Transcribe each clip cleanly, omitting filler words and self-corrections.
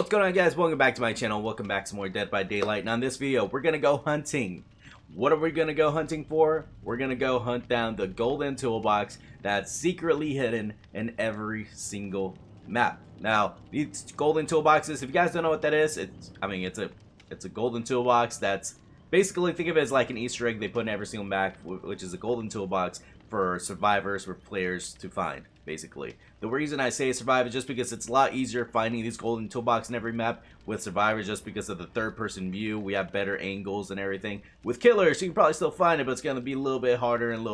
What's going on, guys? Welcome back to my channel. Welcome back to more Dead by Daylight. And on this video, we're gonna go hunting. What are we gonna go hunting for? We're gonna go hunt down the golden toolbox that's secretly hidden in every single map. Now, these golden toolboxes, if you guys don't know what that is, it's a golden toolbox that's basically, think of it as like an Easter egg they put in every single map, which is a golden toolbox for survivors, for players to find, basically. The reason I say survive is just because it's a lot easier finding these golden toolbox in every map with survivors, just because of the third-person view. We have better angles and everything. With killers, you can probably still find it, but it's going to be a little bit harder and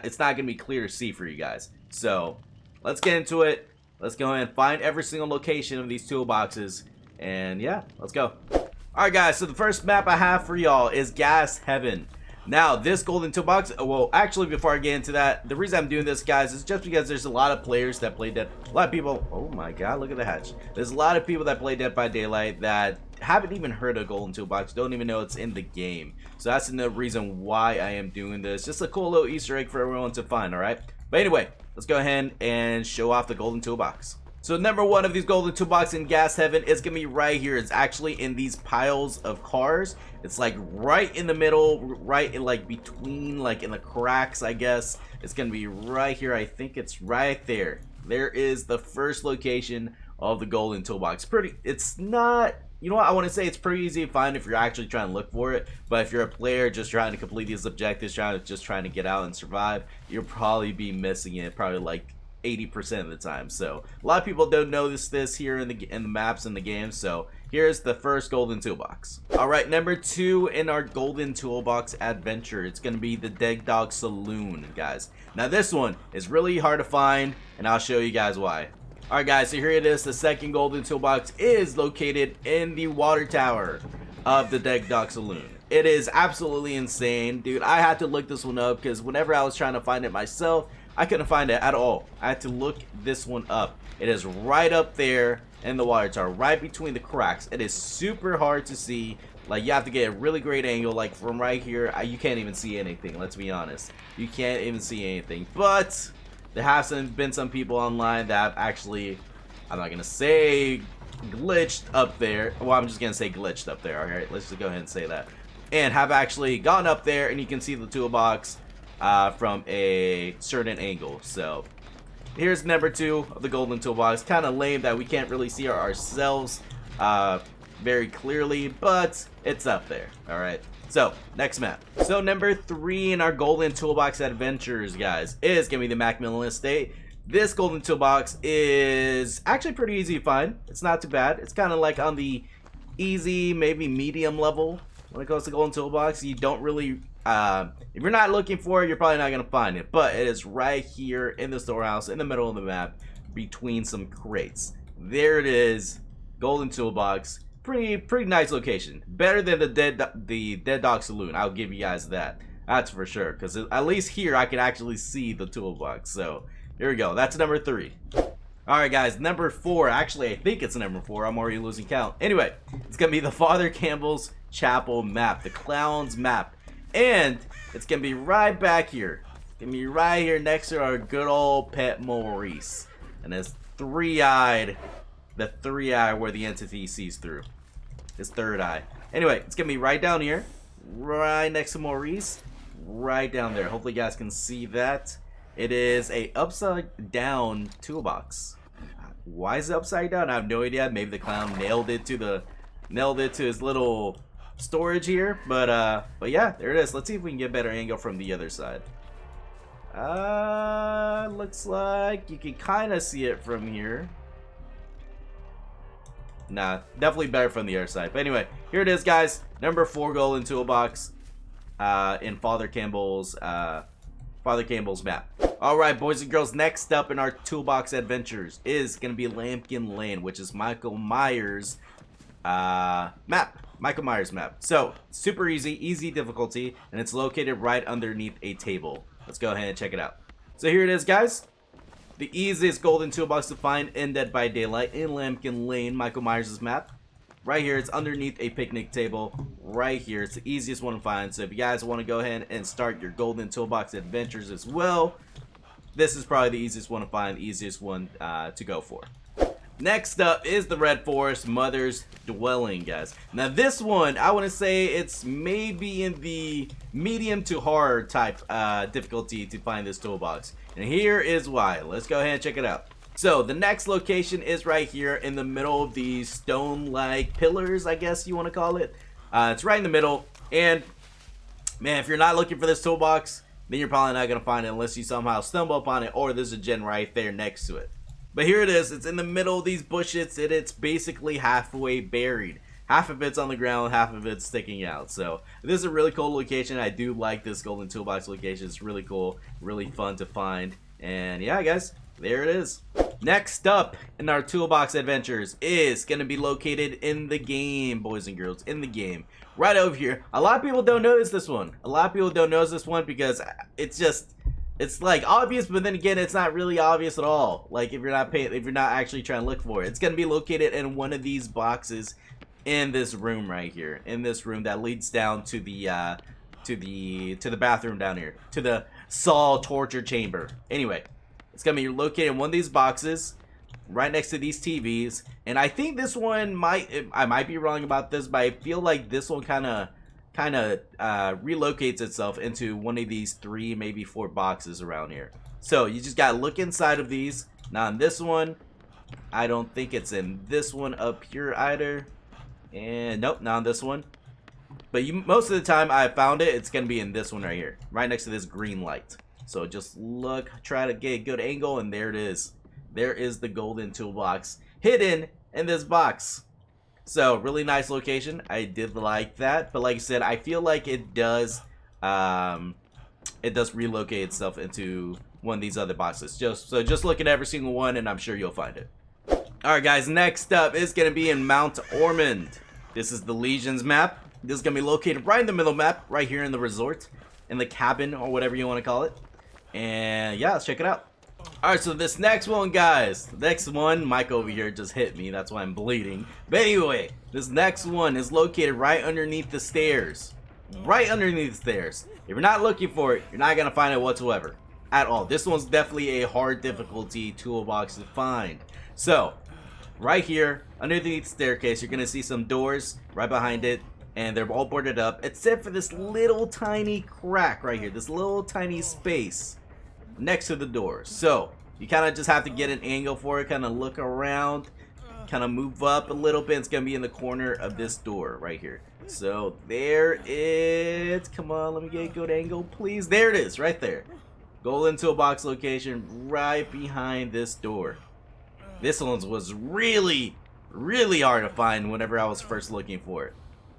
it's not going to be clear to see for you guys. So, let's get into it. Let's go ahead and find every single location of these toolboxes. And yeah, let's go. Alright guys, so the first map I have for y'all is Graus Heaven. Now, this golden toolbox, well, actually, before I get into that, the reason I'm doing this, guys, is just because there's a lot of players that play Dead. A lot of people, oh my god, look at the hatch. There's a lot of people that play Dead by Daylight that haven't even heard of golden toolbox, don't even know it's in the game. So that's another reason why I am doing this. Just a cool little Easter egg for everyone to find, alright? But anyway, let's go ahead and show off the golden toolbox. So number one of these golden toolbox in Graus Heaven is gonna be right here. It's actually in these piles of cars. It's like right in the middle, right in like between, like in the cracks, I guess. It's gonna be right here. I think it's right there. There is the first location of the golden toolbox. It's not, you know what, I want to say it's pretty easy to find if you're actually trying to look for it. But if you're a player just trying to complete these objectives, trying to get out and survive, you'll probably be missing it, probably like 80% of the time. So a lot of people don't notice this here in the maps in the game. So here's the first golden toolbox. All right, number two in our golden toolbox adventure, it's gonna be the Dead Dog Saloon, guys. Now this one is really hard to find, and I'll show you guys why. All right, guys, so here it is. The second golden toolbox is located in the water tower of the Dead Dog Saloon. It is absolutely insane, dude. I had to look this one up because whenever I was trying to find it myself, I couldn't find it at all. I had to look this one up. It is right up there in the water tower, right between the cracks. It is super hard to see. Like, you have to get a really great angle. Like, from right here, you can't even see anything, let's be honest. You can't even see anything. But there have been some people online that have actually, I'm not gonna say glitched up there. Well, I'm just gonna say glitched up there. Alright, let's just go ahead and say that. And have actually gone up there, and you can see the toolbox from a certain angle. So here's number two of the golden toolbox. Kind of lame that we can't really see ourselves very clearly, but it's up there. All right, so next map. So number three in our golden toolbox adventures, guys, is gonna be the Lampkin Estate. This golden toolbox is actually pretty easy to find. It's not too bad. It's kind of like on the easy, maybe medium level when it comes to golden toolbox. You don't really if you're not looking for it, you're probably not gonna find it, but it is right here in the storehouse in the middle of the map between some crates. There it is, golden toolbox. Pretty nice location. Better than the Dead Dog Saloon, I'll give you guys that. That's for sure, because at least here I can actually see the toolbox. So here we go. That's number three. Alright guys, number four. Actually, I think it's number four. I'm already losing count. Anyway, it's gonna be the Father Campbell's Chapel map, the Clown's map. And it's gonna be right back here. It's gonna be right here next to our good old pet Maurice. And his three-eyed, the three-eye where the entity sees through. His third eye. Anyway, it's gonna be right down here. Right next to Maurice. Right down there. Hopefully you guys can see that. It is a upside down toolbox. Why is it upside down? I have no idea. Maybe the clown nailed it to his little storage here, but yeah, there it is. Let's see if we can get a better angle from the other side. Looks like you can kind of see it from here. Nah, definitely better from the other side. But anyway, here it is, guys. Number four golden toolbox in Father Campbell's map. All right, boys and girls. Next up in our toolbox adventures is gonna be Lampkin Lane, which is Michael Myers' map. Michael Myers map. So super easy difficulty, and it's located right underneath a table. Let's go ahead and check it out. So here it is, guys. The easiest golden toolbox to find in Dead by Daylight in Lampkin Lane, Michael Myers' map. Right here, it's underneath a picnic table. Right here, it's the easiest one to find. So if you guys want to go ahead and start your golden toolbox adventures as well, this is probably the easiest one to find, the easiest one to go for. Next up is the Red Forest Mother's Dwelling, guys. Now this one, I want to say it's maybe in the medium to hard type difficulty to find this toolbox. And here is why. Let's go ahead and check it out. So the next location is right here in the middle of these stone-like pillars, I guess you want to call it. It's right in the middle. And man, if you're not looking for this toolbox, then you're probably not going to find it unless you somehow stumble upon it, or there's a gen right there next to it. But here it is. It's in the middle of these bushes, and it's basically halfway buried. Half of it's on the ground, half of it's sticking out. So this is a really cool location. I do like this golden toolbox location. It's really cool, really fun to find. And yeah, guys, there it is. Next up in our toolbox adventures is going to be located in the game, boys and girls, in the game. Right over here. A lot of people don't notice this one. A lot of people don't notice this one because it's like obvious, but then again, it's not really obvious at all. Like if you're not actually trying to look for it. It's going to be located in one of these boxes in this room right here. In this room that leads down to the bathroom down here, to the Saw torture chamber. Anyway, it's going to be located in one of these boxes right next to these TVs. And I think this one I might be wrong about this, but I feel like this one kind of relocates itself into one of these 3, maybe 4 boxes around here. So you just gotta look inside of these. Now in this one, I don't think it's in this one up here either. And nope, not in this one. But most of the time I found it, it's gonna be in this one right here, right next to this green light. So just look, try to get a good angle, and there it is. There is the golden toolbox hidden in this box. So really nice location. I did like that, but like I said, I feel like it does relocate itself into one of these other boxes. Just look at every single one, and I'm sure you'll find it. All right, guys. Next up is gonna be in Mount Ormond. This is the Legion's map. This is gonna be located right in the middle map, right here in the resort, in the cabin or whatever you want to call it. And yeah, let's check it out. Alright, so this next one, guys, next one, Mike over here just hit me, that's why I'm bleeding. But anyway, this next one is located right underneath the stairs. Right underneath the stairs. If you're not looking for it, you're not going to find it whatsoever. At all. This one's definitely a hard difficulty toolbox to find. So, right here, underneath the staircase, you're going to see some doors right behind it. And they're all boarded up, except for this little tiny crack right here. This little tiny space next to the door. So you kind of just have to get an angle for it, kind of look around, kind of move up a little bit. It's gonna be in the corner of this door right here. So there it is. Come on, let me get a good angle, please. There it is, right there. Golden toolbox location right behind this door. This one was really hard to find whenever I was first looking for it.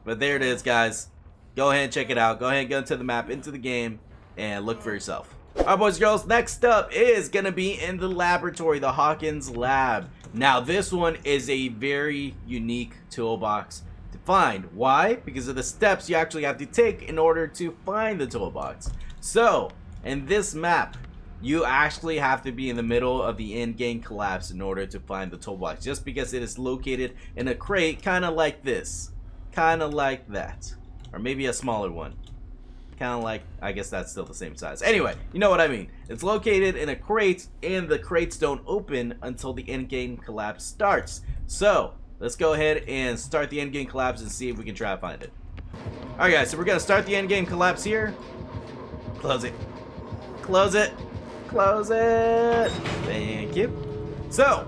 But there it is, guys. Go ahead and check it out. Go ahead and go into the map, into the game, and look for yourself. Alright, boys and girls, next up is going to be in the laboratory, the Hawkins Lab. Now, this one is a very unique toolbox to find. Why? Because of the steps you actually have to take in order to find the toolbox. So, in this map, you actually have to be in the middle of the in-game collapse in order to find the toolbox. Just because it is located in a crate, kind of like this. Kind of like that. Or maybe a smaller one. Kind of like, I guess that's still the same size. Anyway, you know what I mean. It's located in a crate, and the crates don't open until the endgame collapse starts. So, let's go ahead and start the endgame collapse and see if we can try to find it. Alright guys, so we're going to start the endgame collapse here. Close it. Close it. Close it. Thank you. So,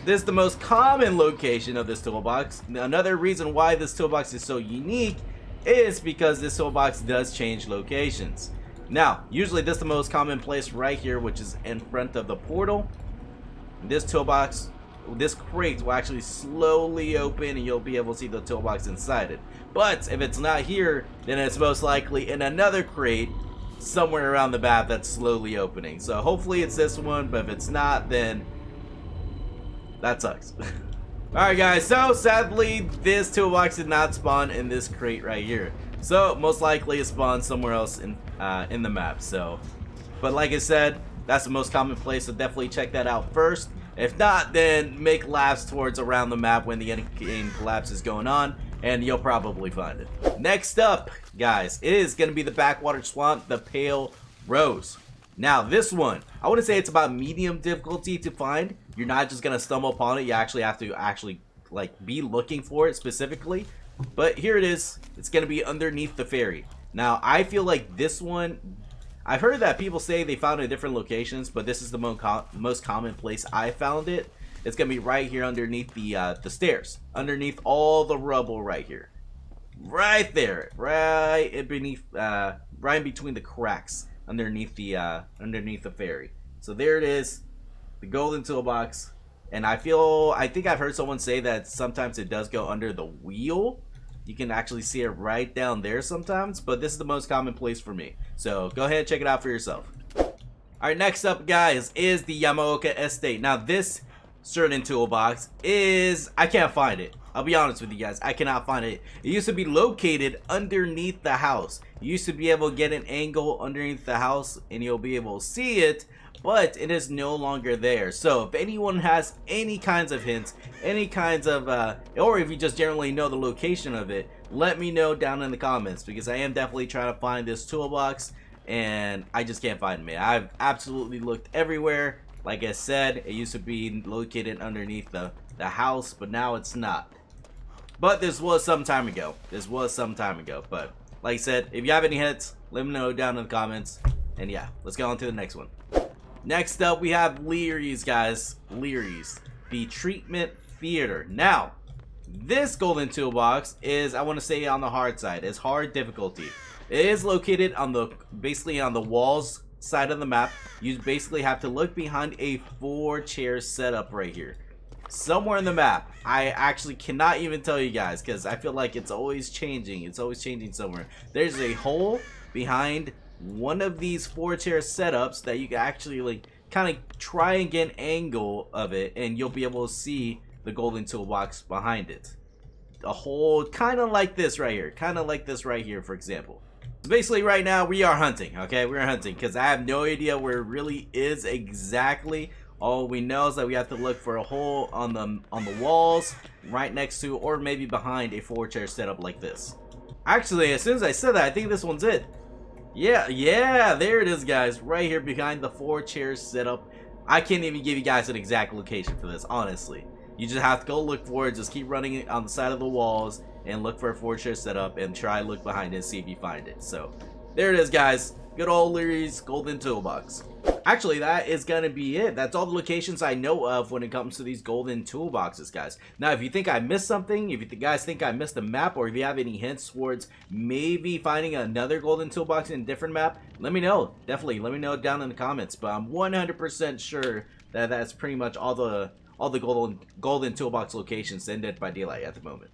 this is the most common location of this toolbox. Another reason why this toolbox is so unique is because this toolbox does change locations. Now, usually this is the most common place right here, which is in front of the portal. This toolbox, this crate will actually slowly open and you'll be able to see the toolbox inside it. But if it's not here, then it's most likely in another crate somewhere around the map that's slowly opening. So hopefully it's this one, but if it's not, then that sucks. Alright guys, so sadly this toolbox did not spawn in this crate right here. So most likely it spawned somewhere else in the map. So, but like I said, that's the most common place, so definitely check that out first. If not, then make laps towards around the map when the end-game collapse is going on, and you'll probably find it. Next up, guys, is going to be the Backwater Swamp, the Pale Rose. Now this one, I want to say it's about medium difficulty to find, you're not just gonna stumble upon it. You actually have to like be looking for it specifically. But here it is. It's gonna be underneath the ferry. Now I feel like this one, I've heard that people say they found it in different locations, but this is the most common place I found it. It's gonna be right here underneath the stairs, underneath all the rubble right here, right there, right in beneath, right in between the cracks underneath the ferry. So there it is, the golden toolbox. And I think I've heard someone say that sometimes it does go under the wheel. You can actually see it right down there sometimes, but this is the most common place for me. So go ahead and check it out for yourself. Alright, next up guys is the Yamaoka Estate. Now this certain toolbox is, I can't find it. I'll be honest with you guys, I cannot find it. It used to be located underneath the house. You used to be able to get an angle underneath the house and you'll be able to see it, but it is no longer there. So if anyone has any kinds of hints, any kinds of or if you just generally know the location of it, let me know down in the comments, because I am definitely trying to find this toolbox and I just can't find it, man. I've absolutely looked everywhere. Like I said, it used to be located underneath the house, but now it's not. But this was some time ago. But like I said, if you have any hints, let me know down in the comments. And yeah, let's go on to the next one. Next up, we have OLeary's, guys. OLeary's, the treatment theater. Now, this golden toolbox is, I want to say, on the hard side. It's hard difficulty. It is located on the, basically on the walls side of the map. You basically have to look behind a 4-chair setup right here, somewhere in the map. I actually cannot even tell you guys, because I feel like it's always changing. It's always changing somewhere. There's a hole behind one of these 4-chair setups that you can actually like kind of try and get an angle of it, and you'll be able to see the golden toolbox behind it. A hole kind of like this right here, for example. So basically right now we are hunting, okay? We're hunting because I have no idea where it really is exactly. All we know is that we have to look for a hole on the walls right next to, or maybe behind, a 4-chair setup like this. Actually, as soon as I said that, I think this one's it. Yeah, there it is, guys, right here behind the 4-chair setup. I can't even give you guys an exact location for this, honestly. You just have to go look for it. Just keep running it on the side of the walls and look for a 4-chair setup and try to look behind it and see if you find it. So there it is, guys. Good old OLeary's golden toolbox. Actually, that is gonna be it. That's all the locations I know of when it comes to these golden toolboxes, guys. Now, if you think I missed something, if you guys think I missed a map, or if you have any hints towards maybe finding another golden toolbox in a different map, let me know. Definitely let me know down in the comments. But I'm 100% sure that that's pretty much all the golden toolbox locations in Dead by Daylight at the moment.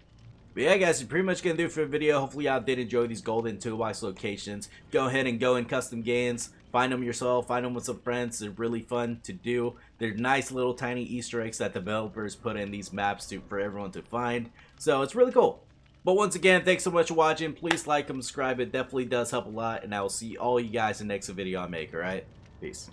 But yeah, guys, you're pretty much gonna do it for the video. Hopefully y'all did enjoy these golden toolbox locations. Go ahead and go in custom games. Find them yourself, find them with some friends. They're really fun to do. They're nice little tiny Easter eggs that developers put in these maps for everyone to find. So it's really cool. But once again, thanks so much for watching. Please like and subscribe. It definitely does help a lot. And I will see all you guys in the next video I make, alright? Peace.